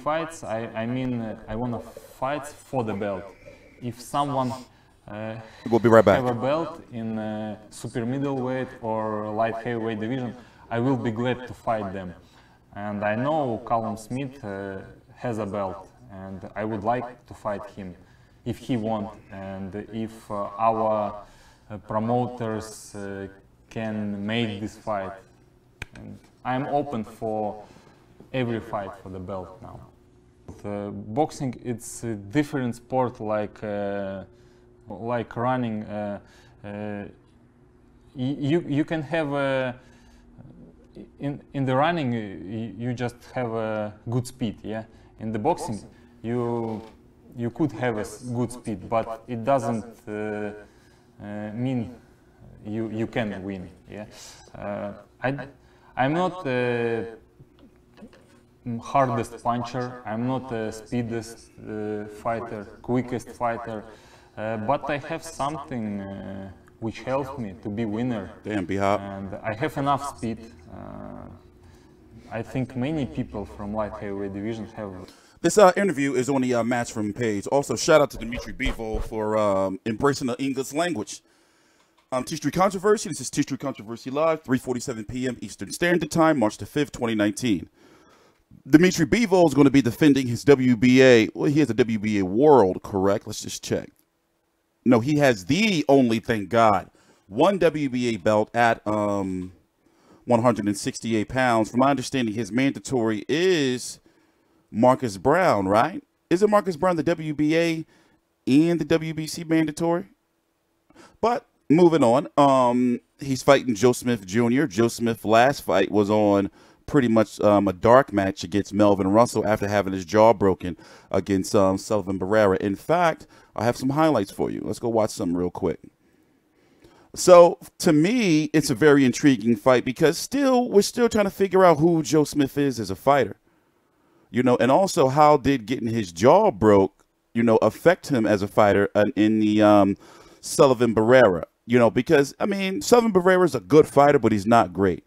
fights, I mean I want to fight for the belt. If someone we'll be right back. have a belt in super middleweight or light heavyweight division, I will be glad to fight them. And I know Callum Smith has a belt, and I would like to fight him if he wants, and if our promoters can make this fight. And I'm open for every fight for the belt now. Boxing, it's a different sport, like running. You can have a in the running, you just have a good speed, yeah. In the boxing, you could have a good speed, but it doesn't mean you can win, yeah. I'm not the hardest puncher. I'm not the speediest fighter, quickest fighter, but I have something which helps me to be winner. Damn, B-Hop. And I have enough speed. I think many people from light heavyweight division have. This interview is on the Matchroom page. Also, shout out to Dmitry Bivol for embracing the English language. TstreeT Controversy. This is TstreeT Controversy Live, 3:47 p.m. Eastern Standard Time, March the 5th, 2019. Dmitry Bivol is going to be defending his WBA. Well, he has a WBA World, correct? Let's just check. No, he has the only, thank God, one WBA belt at 168 pounds. From my understanding, his mandatory is Marcus Brown, right? Isn't Marcus Brown the WBA and the WBC mandatory? But moving on, he's fighting Joe Smith Jr. Joe Smith's last fight was on pretty much a dark match against Melvin Russell after having his jaw broken against Sullivan Barrera. In fact, I have some highlights for you. Let's go watch some real quick. So, to me, it's a very intriguing fight because we're still trying to figure out who Joe Smith is as a fighter. You know, and also how did getting his jaw broke, you know, affect him as a fighter in the Sullivan Barrera. You know, because, I mean, Sullivan Barrera is a good fighter, but he's not great.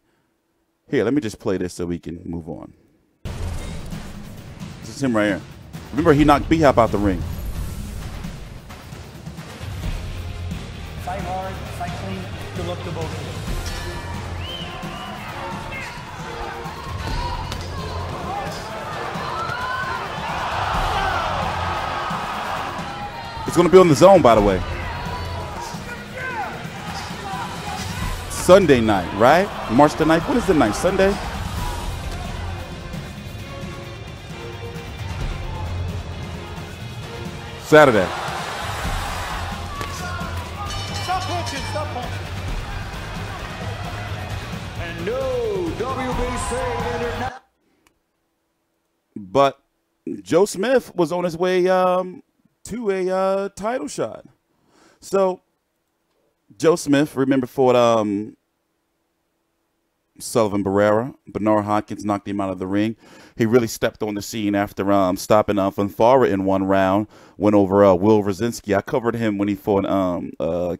Here, let me just play this so we can move on. This is him right here. Remember, he knocked B-Hop out the ring. Fight hard, fight clean, good luck to both of you. It's going to be on the zone, by the way. Sunday night, right? March the 9th. What is the night? Sunday? Saturday. Stop punching, stop punching. And no WBC International. But Joe Smith was on his way to a title shot. So Joe Smith, remember, fought Sullivan Barrera. Bernard Hopkins knocked him out of the ring. He really stepped on the scene after stopping Fonfara in one round. Went over Will Rosinski. I covered him when he fought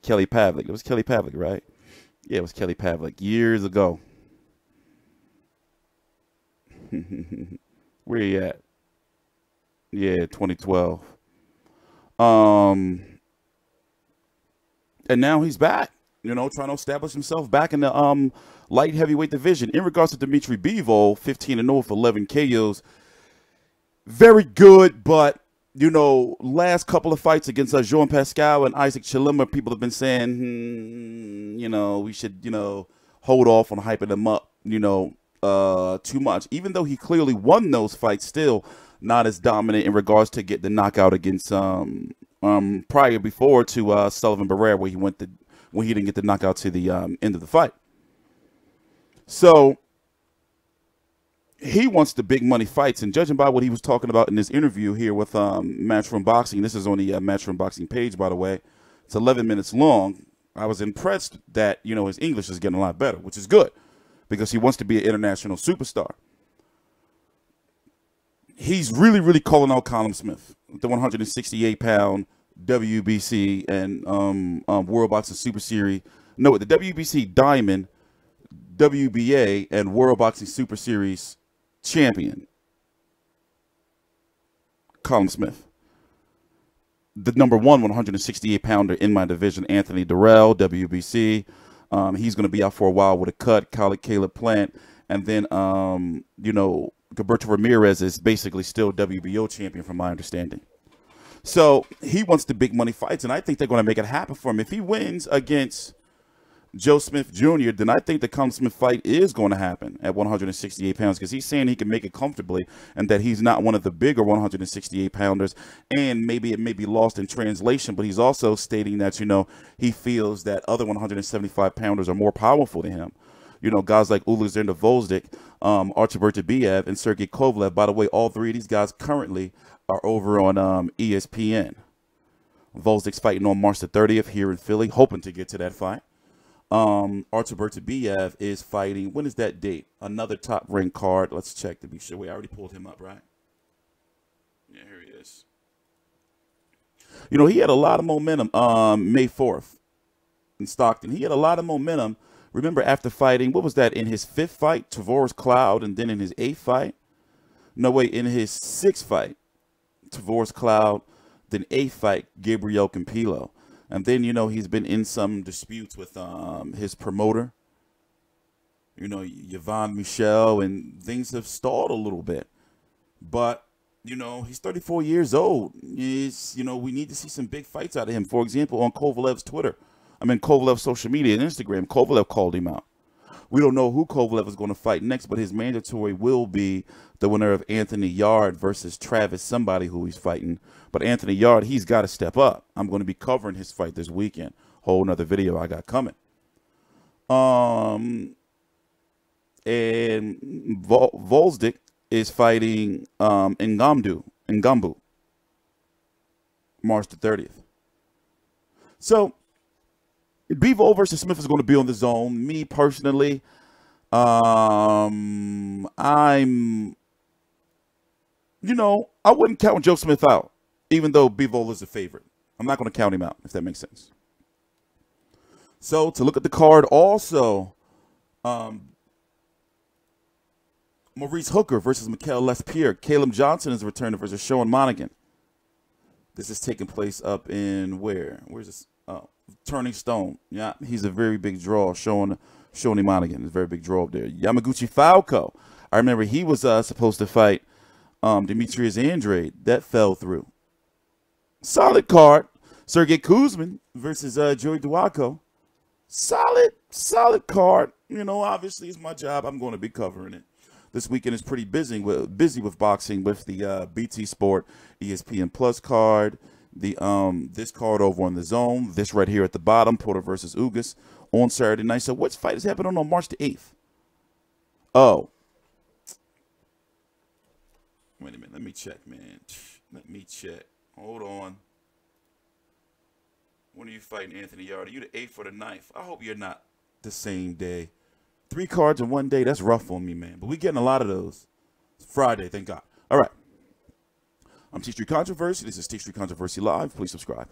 Kelly Pavlik. It was Kelly Pavlik, right? Yeah, it was Kelly Pavlik years ago. Where you at? Yeah, 2012. And now he's back, you know, trying to establish himself back in the light heavyweight division. In regards to Dmitry Bivol, 15-0 with 11 KOs. Very good, but, you know, last couple of fights against Jean Pascal and Isaac Chilima, people have been saying, you know, we should, you know, hold off on hyping him up, you know, too much. Even though he clearly won those fights, still not as dominant in regards to get the knockout against before to Sullivan Barrera, where he didn't get the knockout to the end of the fight. So he wants the big money fights, and judging by what he was talking about in this interview here with Matchroom Boxing, this is on the Matchroom Boxing page, by the way. It's 11 minutes long. I was impressed that, you know, his English is getting a lot better, which is good because he wants to be an international superstar. He's really, really calling out Callum Smith, the 168-pound WBC and World Boxing Super Series. No, the WBC Diamond, WBA, and World Boxing Super Series champion. Callum Smith. The number one 168-pounder in my division, Anthony Durrell, WBC. He's going to be out for a while with a cut. Caleb Plant. And then, you know, Gilberto Ramirez is basically still WBO champion from my understanding. So he wants the big money fights, and I think they're going to make it happen for him. If he wins against Joe Smith Jr., then I think the Callum Smith fight is going to happen at 168 pounds, because he's saying he can make it comfortably and that he's not one of the bigger 168 pounders, and maybe it may be lost in translation, but he's also stating that, you know, he feels that other 175 pounders are more powerful than him. You know, guys like Alexander Volzdik, Archibald Tabiev, and Sergey Kovalev. By the way, all three of these guys currently are over on ESPN. Volzdik's fighting on March the 30th here in Philly, hoping to get to that fight. Archibald Tabiev is fighting, when is that date? Another top-ranked card. Let's check to be sure. Wait, I already pulled him up, right? Yeah, here he is. You know, he had a lot of momentum May 4th in Stockton. He had a lot of momentum. Remember, after fighting, what was that, in his 5th fight, Tavoris Cloud, and then in his 8th fight? No, wait, in his 6th fight, Tavoris Cloud, then 8th fight, Gabriel Campillo. And then, you know, he's been in some disputes with his promoter, you know, Yvonne Michel, and things have stalled a little bit. But, you know, he's 34 years old. You know, we need to see some big fights out of him. For example, on Kovalev's Kovalev's social media and Instagram, Kovalev called him out. We don't know who Kovalev is going to fight next, but his mandatory will be the winner of Anthony Yard versus Travis somebody who he's fighting. But Anthony Yard, he's got to step up. I'm going to be covering his fight this weekend. Whole nother video I got coming. And Volzdik is fighting Ngambu, March the 30th. So Bivol versus Smith is going to be on the zone. Me personally, you know, I wouldn't count Joe Smith out, even though Bivol is a favorite. I'm not going to count him out, if that makes sense. So to look at the card also, Maurice Hooker versus Mikael Lespierre. Caleb Johnson is returning versus Sean Monaghan. This is taking place up in where? Where's this? Oh, Turning Stone. Yeah, he's a very big draw. Sean Monaghan is a very big draw up there. Yamaguchi Falco. I remember he was supposed to fight Dmitry Andrzej. That fell through. Solid card. Sergey Kuzmin versus Joey Duaco. Solid card. You know, obviously it's my job. I'm going to be covering it. This weekend is pretty busy with boxing, with the BT Sport ESPN Plus card, the this card over on the Zone, this right here at the bottom, Porter versus Ugas on Saturday night. So which fight is happening on March the 8th? Oh. Wait a minute. Let me check, man. Let me check. Hold on. When are you fighting Anthony Yard? Are you the 8th or the 9th? I hope you're not the same day. 3 cards in one day, that's rough on me, man. But we're getting a lot of those. It's Friday, thank God. All right. I'm TstreeT Controversy. This is TstreeT Controversy Live. Please subscribe.